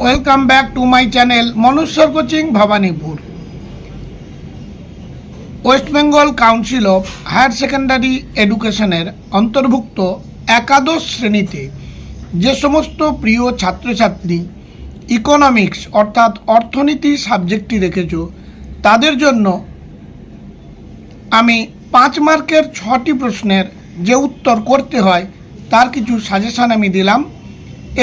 Welcome back to my channel মনুষ্যর coaching Bhowanipore. West Bengal council of higher secondary এডুকেশনের অন্তর্ভুক্ত একাদশ শ্রেণীতে যে সমস্ত প্রিয় ছাত্রছাত্রী ইকোনমিক্স অর্থাৎ অর্থনীতি সাবজেক্টটি রেখেছ তাদের জন্য আমি 5 মার্কের 6টি প্রশ্নের যে উত্তর করতে হয় তার কিছু সাজেশান আমি দিলাম।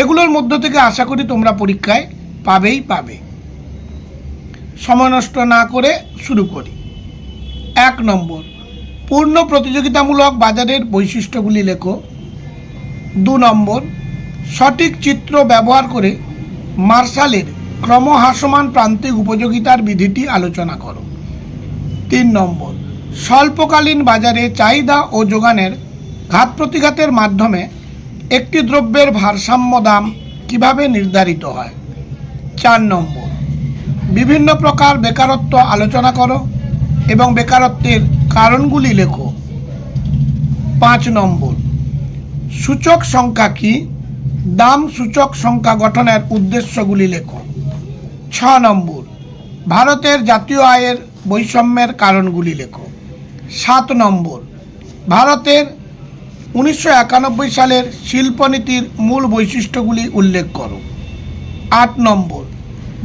এগুলোর মধ্য থেকে আশা করি তোমরা পরীক্ষায় পাবে। সময় নষ্ট না করে শুরু করি। 1 নম্বর, পূর্ণ প্রতিযোগিতামূলক বাজারের বৈশিষ্ট্যগুলি লেখো। 2 নম্বর, সঠিক চিত্র ব্যবহার করে মার্শালের ক্রমহ্রাসমান প্রান্তিক উপযোগিতার বিধিটি আলোচনা করো। 3 নম্বর, স্বল্পকালীন বাজারে চাহিদা ও যোগানের ঘাত প্রতিঘাতের মাধ্যমে একটি দ্রব্যের ভারসাম্য দাম কিভাবে নির্ধারিত হয়। 4 নম্বর, বিভিন্ন প্রকার বেকারত্ব আলোচনা করো এবং বেকারত্বের কারণগুলি লেখো। 5 নম্বর, সূচক সংখ্যা কি, দাম সূচক সংখ্যা গঠনের উদ্দেশ্যগুলি লেখো। 6 নম্বর, ভারতের জাতীয় আয়ের বৈষম্যের কারণগুলি লেখো। 7 নম্বর, ভারতের 1991 সালের শিল্পনীতির মূল বৈশিষ্ট্যগুলি উল্লেখ করো। 8 নম্বর,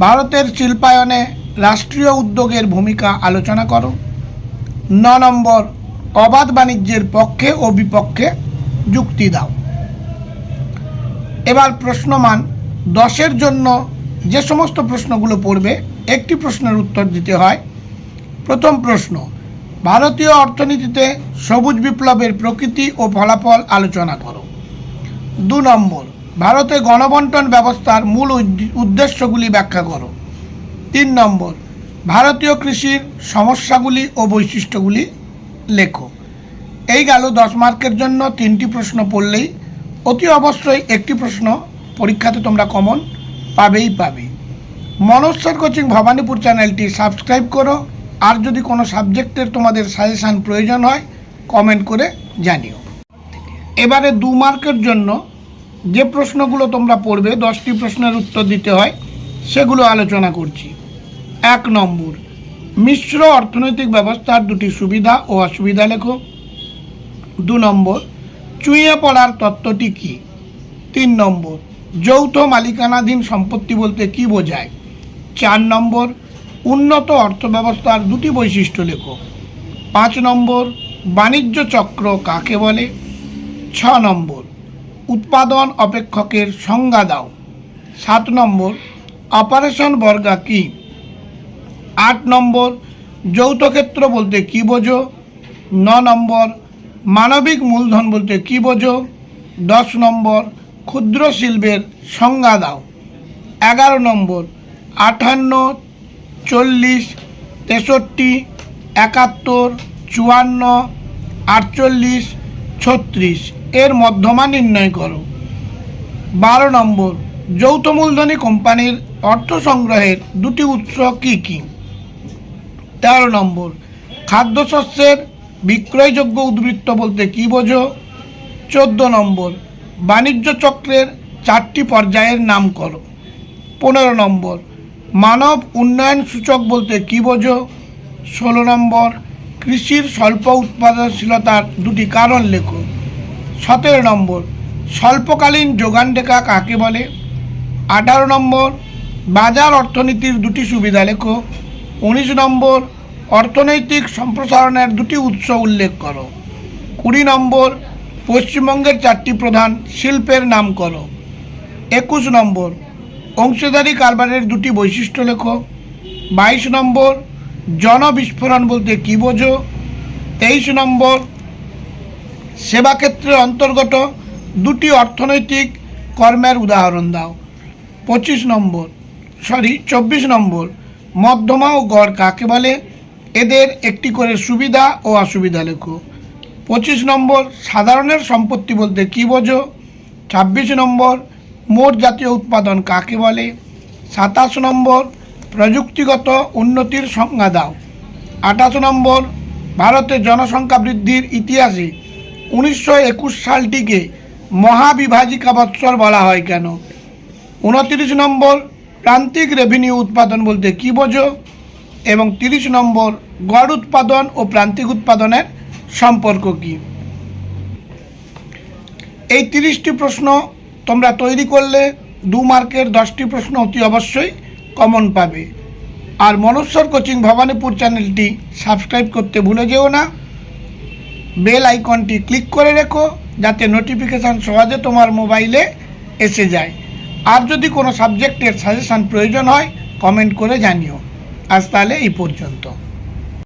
ভারতের শিল্পায়নে রাষ্ট্রীয় উদ্যোগের ভূমিকা আলোচনা করো। 9 নম্বর, অবাধ বাণিজ্যের পক্ষে ও বিপক্ষে যুক্তি দাও। এবার প্রশ্নমান 10-এর জন্য যে সমস্ত প্রশ্নগুলো পড়বে একটি প্রশ্নের উত্তর দিতে হয়। প্রথম প্রশ্ন, ভারতীয় অর্থনীতিতে সবুজ বিপ্লবের প্রকৃতি ও ফলাফল আলোচনা করো। 2 নম্বর, ভারতে গণবণ্টন ব্যবস্থার মূল উদ্দেশ্যগুলি ব্যাখ্যা করো। 3 নম্বর, ভারতীয় কৃষির সমস্যাগুলি ও বৈশিষ্ট্যগুলি লেখো। এই গেল 10 মার্কের জন্য 3টি প্রশ্ন পড়লেই অতি অবশ্যই একটি প্রশ্ন পরীক্ষাতে তোমরা কমন পাবে। মনুষ্যর কোচিং ভবানীপুর চ্যানেলটি সাবস্ক্রাইব করো। আর যদি কোনো সাবজেক্টের তোমাদের সাজেশান প্রয়োজন হয় কমেন্ট করে জানিও। এবারে 2 মার্কের জন্য যে প্রশ্নগুলো তোমরা পড়বে 10টি প্রশ্নের উত্তর দিতে হয় সেগুলো আলোচনা করছি। 1 নম্বর, মিশ্র অর্থনৈতিক ব্যবস্থার 2টি সুবিধা ও অসুবিধা লেখো। 2 নম্বর, চুঁইয়ে পড়ার তত্ত্বটি কী। 3 নম্বর, যৌথ মালিকানাধীন সম্পত্তি বলতে কী বোঝায়। 4 নম্বর, উন্নত অর্থব্যবস্থার 2টি বৈশিষ্ট্য লেখো। 5 নম্বর, বাণিজ্য চক্র কাকে বলে। 6 নম্বর, উৎপাদন অপেক্ষকের সংজ্ঞা দাও। 7 নম্বর, অপারেশন বর্গা কি। 8 নম্বর, যৌথ ক্ষেত্র বলতে কী বোঝো। 9 নম্বর, মানবিক মূলধন বলতে কী বোঝো। 10 নম্বর, ক্ষুদ্র শিল্পের সংজ্ঞা দাও। 11 নম্বর, 58, 40, 63, 71, 54, 48, 36 এর মধ্যমা নির্ণয় করো। 12 নম্বর, যৌথ মূলধনী কোম্পানির অর্থ সংগ্রহের 2টি উৎস কী কী। 13 নম্বর, খাদ্যশস্যের বিক্রয়যোগ্য উদ্বৃত্ত বলতে কী বোঝো। 14 নম্বর, বাণিজ্য চক্রের 4টি পর্যায়ের নাম করো। 15 নম্বর, মানব উন্নয়ন সূচক বলতে কী বোঝো। 16 নম্বর, কৃষির স্বল্প উৎপাদনশীলতার 2টি কারণ লেখো। 17 নম্বর, স্বল্পকালীন যোগান রেখা কাকে বলে। 18 নম্বর, বাজার অর্থনীতির 2টি সুবিধা লেখো। 19 নম্বর, অর্থনৈতিক সম্প্রসারণের 2টি উৎস উল্লেখ করো। 20 নম্বর, পশ্চিমবঙ্গের 4টি প্রধান শিল্পের নাম করো। 21 নম্বর, অংশীদারি কারবারের 2টি বৈশিষ্ট্য লেখো। 22 নম্বর, জনবিস্ফোরণ বলতে কী বোঝো। 23 নম্বর, সেবা ক্ষেত্রের অন্তর্গত 2টি অর্থনৈতিক কর্মের উদাহরণ দাও। 24 নম্বর, মধ্যমা ও গড় কাকে বলে, এদের একটি করে সুবিধা ও অসুবিধা লেখো। 25 নম্বর, সাধারণের সম্পত্তি বলতে কী বোঝো। 26 নম্বর, মোট জাতীয় উৎপাদন কাকে বলে। 27 নম্বর, প্রযুক্তিগত উন্নতির সংজ্ঞা দাও। 28 নম্বর, ভারতের জনসংখ্যা বৃদ্ধির ইতিহাসে 1921 সালটিকে মহাবিভাজিকা বৎসর বলা হয় কেন। 29 নম্বর, প্রান্তিক রেভিনিউ উৎপাদন বলতে কী বোঝো? এবং 30 নম্বর, গড় উৎপাদন ও প্রান্তিক উৎপাদনের সম্পর্ক কী? এই 30টি প্রশ্ন তোমরা তৈরি করলে 2 মার্কের 10টি প্রশ্ন অতি অবশ্যই কমন পাবে। আর মনস্বর কোচিং ভবানীপুর চ্যানেলটি সাবস্ক্রাইব করতে ভুলে যেও না। বেল আইকনটি ক্লিক করে রেখো যাতে নোটিফিকেশান সহজে তোমার মোবাইলে এসে যায়। আর যদি কোনো সাবজেক্টের সাজেশান প্রয়োজন হয় কমেন্ট করে জানিও। আজ তাহলে এই পর্যন্ত।